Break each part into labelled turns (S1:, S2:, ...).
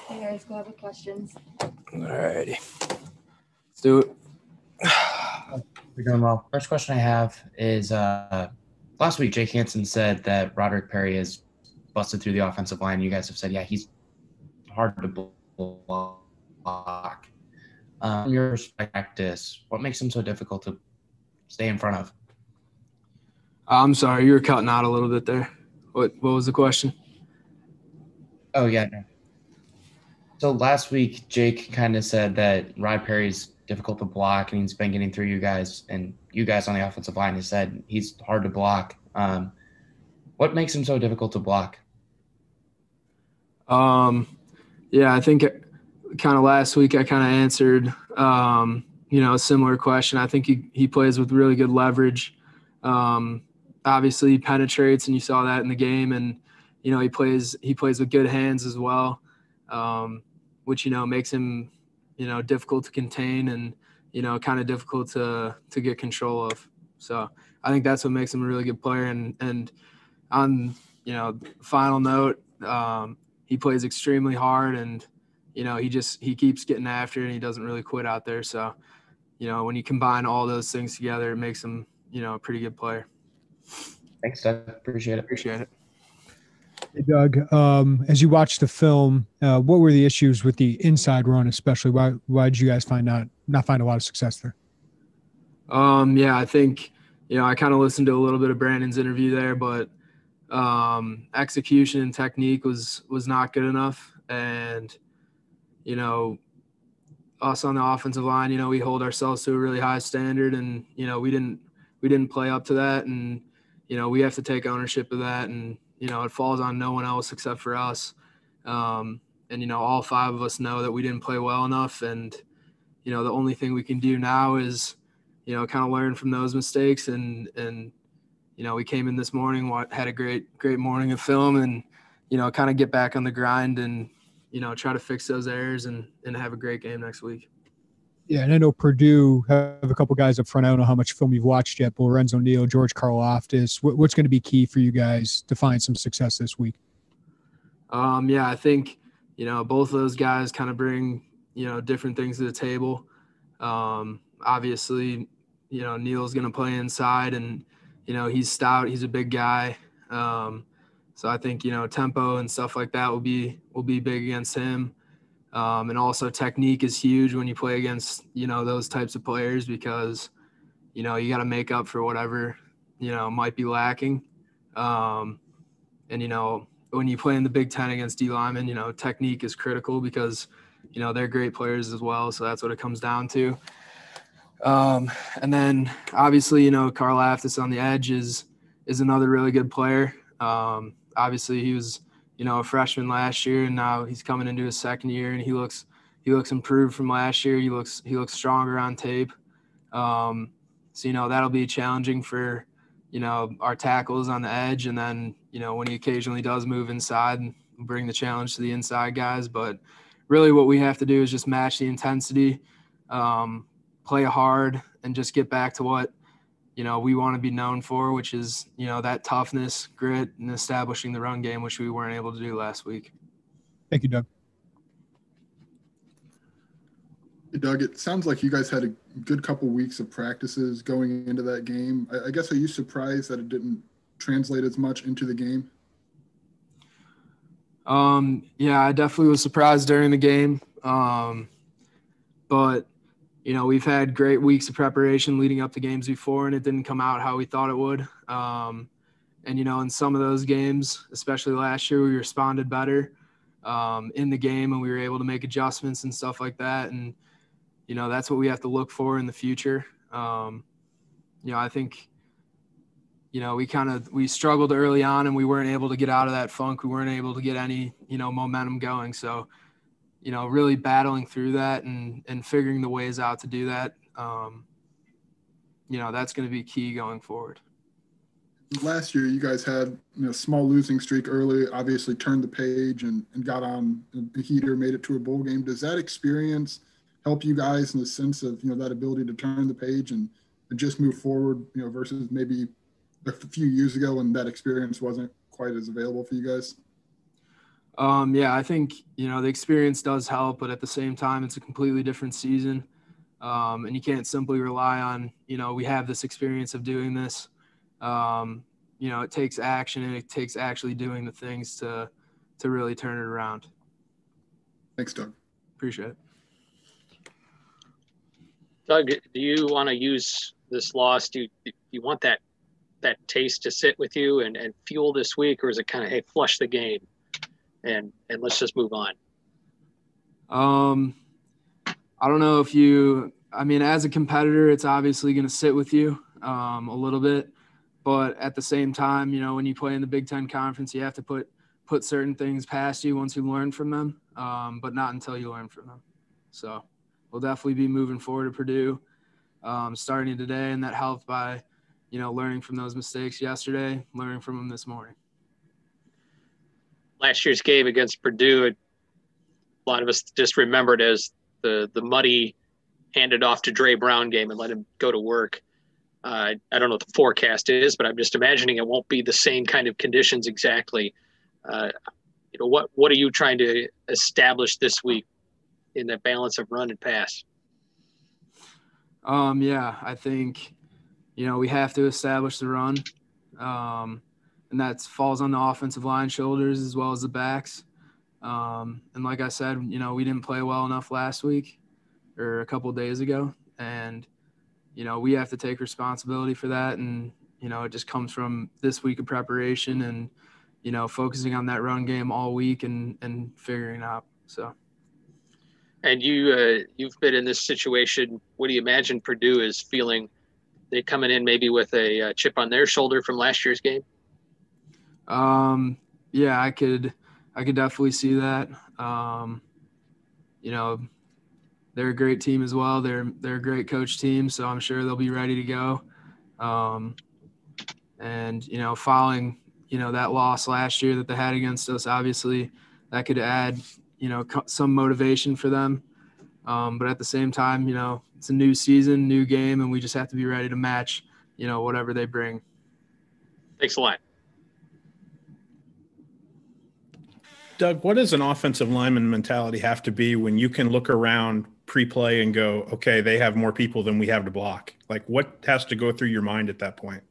S1: Hey guys, go ahead with questions.
S2: Alrighty. Let's do it.
S3: You're doing well. First question I have is last week Jake Hansen said that Roderick Perry has busted through the offensive line. You guys have said, yeah, he's hard to block. From your perspective, what makes him so difficult to stay in front of?
S2: I'm sorry, you were cutting out a little bit there. What was the question?
S3: Oh, yeah. So last week, Jake kind of said that Rod Perry's difficult to block, and he's been getting through you guys. And you guys on the offensive line, he said he's hard to block. What makes him so difficult to block?
S2: Yeah, I think kind of last week I kind of answered, a similar question. I think he plays with really good leverage. Obviously he penetrates, and you saw that in the game, and he plays with good hands as well, which makes him difficult to contain and kind of difficult to get control of. So I think that's what makes him a really good player. And on final note, he plays extremely hard, and he keeps getting after it, and he doesn't really quit out there. So when you combine all those things together, it makes him a pretty good player.
S3: Thanks, Doug. Appreciate it.
S4: Hey, Doug, as you watched the film, what were the issues with the inside run, especially? Why did you guys not find a lot of success there?
S2: Yeah, I think, I kind of listened to a little bit of Brandon's interview there, but execution and technique was not good enough. And, us on the offensive line, we hold ourselves to a really high standard, and, we didn't play up to that. And, we have to take ownership of that, and, it falls on no one else except for us. And, all five of us know that we didn't play well enough. And, the only thing we can do now is, kind of learn from those mistakes. And we came in this morning, had a great morning of film, and, kind of get back on the grind and, try to fix those errors and have a great game next week.
S4: Yeah, and I know Purdue have a couple guys up front. I don't know how much film you've watched yet, but Lorenzo Neal, George Karlaftis. What's going to be key for you guys to find some success this week?
S2: Yeah, I think, both of those guys kind of bring, different things to the table. Obviously, Neal's going to play inside, and, he's stout. He's a big guy. So I think, tempo and stuff like that will be big against him. And also technique is huge when you play against, those types of players, because, you got to make up for whatever, might be lacking. And, when you play in the Big Ten against D linemen, technique is critical because, they're great players as well. So that's what it comes down to. And then obviously, Karlaftis on the edge is another really good player. Obviously he was, a freshman last year, and now he's coming into his second year, and he looks improved from last year. He looks stronger on tape. So, that'll be challenging for, our tackles on the edge. And then, when he occasionally does move inside, and bring the challenge to the inside guys. But really what we have to do is just match the intensity, play hard, and just get back to what, we want to be known for, which is, that toughness, grit, and establishing the run game, which we weren't able to do last week.
S4: Thank you, Doug.
S5: Hey, Doug, it sounds like you guys had a good couple weeks of practices going into that game. I guess, are you surprised that it didn't translate as much into the game?
S2: Yeah, I definitely was surprised during the game. But we've had great weeks of preparation leading up to games before, and it didn't come out how we thought it would. And, in some of those games, especially last year, we responded better in the game, and we were able to make adjustments and stuff like that. And, that's what we have to look for in the future. I think, we struggled early on, and we weren't able to get out of that funk. We weren't able to get any, momentum going. So, really battling through that and figuring the ways out to do that, that's going to be key going forward.
S5: Last year, you guys had a small losing streak early, obviously turned the page and got on the heater, made it to a bowl game. Does that experience help you guys in the sense of, that ability to turn the page and just move forward, versus maybe a few years ago when that experience wasn't quite as available for you guys?
S2: Yeah, I think, the experience does help, but at the same time, it's a completely different season. And you can't simply rely on, we have this experience of doing this. It takes action, and it takes actually doing the things to really turn it around.
S5: Thanks, Doug.
S2: Appreciate it.
S1: Doug, do you want to use this loss? Do you want that taste to sit with you and fuel this week, or is it kind of, hey, flush the game and let's just move on?
S2: I don't know as a competitor, it's obviously going to sit with you a little bit, but at the same time, when you play in the Big Ten Conference, you have to put certain things past you once you learn from them, but not until you learn from them. So we'll definitely be moving forward to Purdue starting today, and that helped by, learning from those mistakes yesterday, learning from them this morning.
S1: Last year's game against Purdue, a lot of us just remembered as the muddy handed off to Dre Brown game and let him go to work. I don't know what the forecast is, but I'm just imagining it won't be the same kind of conditions exactly. What are you trying to establish this week in that balance of run and pass?
S2: Yeah, I think, we have to establish the run. And that falls on the offensive line shoulders as well as the backs. And like I said, we didn't play well enough last week or a couple of days ago. And, we have to take responsibility for that. And, it just comes from this week of preparation and, focusing on that run game all week and figuring it out. So.
S1: And you've been in this situation. What do you imagine Purdue is feeling? They coming in maybe with a chip on their shoulder from last year's game?
S2: Yeah, I could definitely see that. They're a great team as well. They're a great coach team, so I'm sure they'll be ready to go. And following, that loss last year that they had against us, obviously that could add, some motivation for them. But at the same time, it's a new season, new game, and we just have to be ready to match, whatever they bring.
S1: Thanks a lot.
S6: Doug, what does an offensive lineman mentality have to be when you can look around pre-play and go, okay, they have more people than we have to block? Like, what has to go through your mind at that point?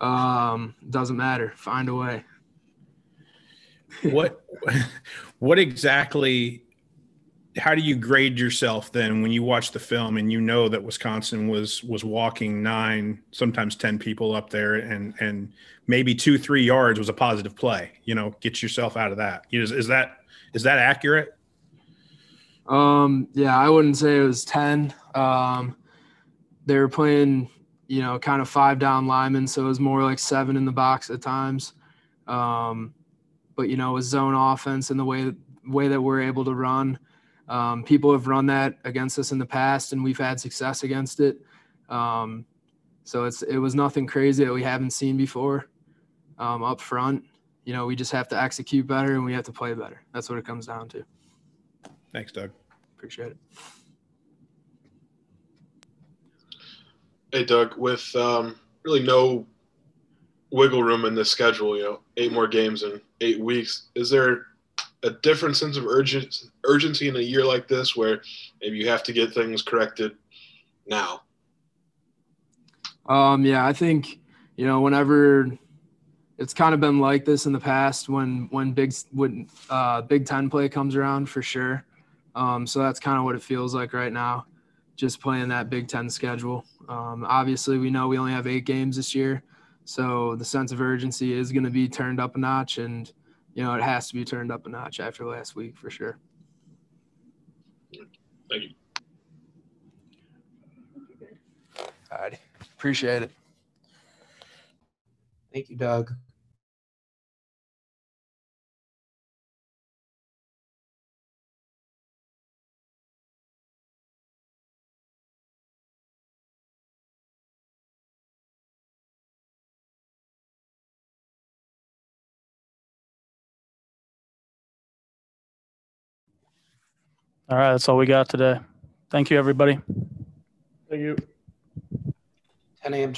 S2: Doesn't matter. Find a way.
S6: What exactly, how do you grade yourself then when you watch the film and you know that Wisconsin was walking 9, sometimes 10 people up there and maybe 2-3 yards was a positive play, get yourself out of that. Is that accurate?
S2: Yeah, I wouldn't say it was 10. They were playing, kind of 5 down linemen. So it was more like 7 in the box at times. But, with zone offense and the way that we're able to run, people have run that against us in the past and we've had success against it. So it was nothing crazy that we haven't seen before up front. We just have to execute better and we have to play better. That's what it comes down to.
S6: Thanks, Doug.
S2: Appreciate it.
S7: Hey, Doug, with really no wiggle room in this schedule, 8 more games in 8 weeks, is there a different sense of urgency in a year like this where maybe you have to get things corrected now?
S2: Yeah, I think, whenever it's kind of been like this in the past when Big Ten play comes around for sure. So that's kind of what it feels like right now, just playing that Big Ten schedule. Obviously, we know we only have 8 games this year, so the sense of urgency is going to be turned up a notch, and it has to be turned up a notch after last week for sure.
S7: Thank you.
S2: All right. Appreciate it.
S3: Thank you, Doug.
S8: All right, that's all we got today. Thank you, everybody.
S6: Thank you.
S3: 10 a.m.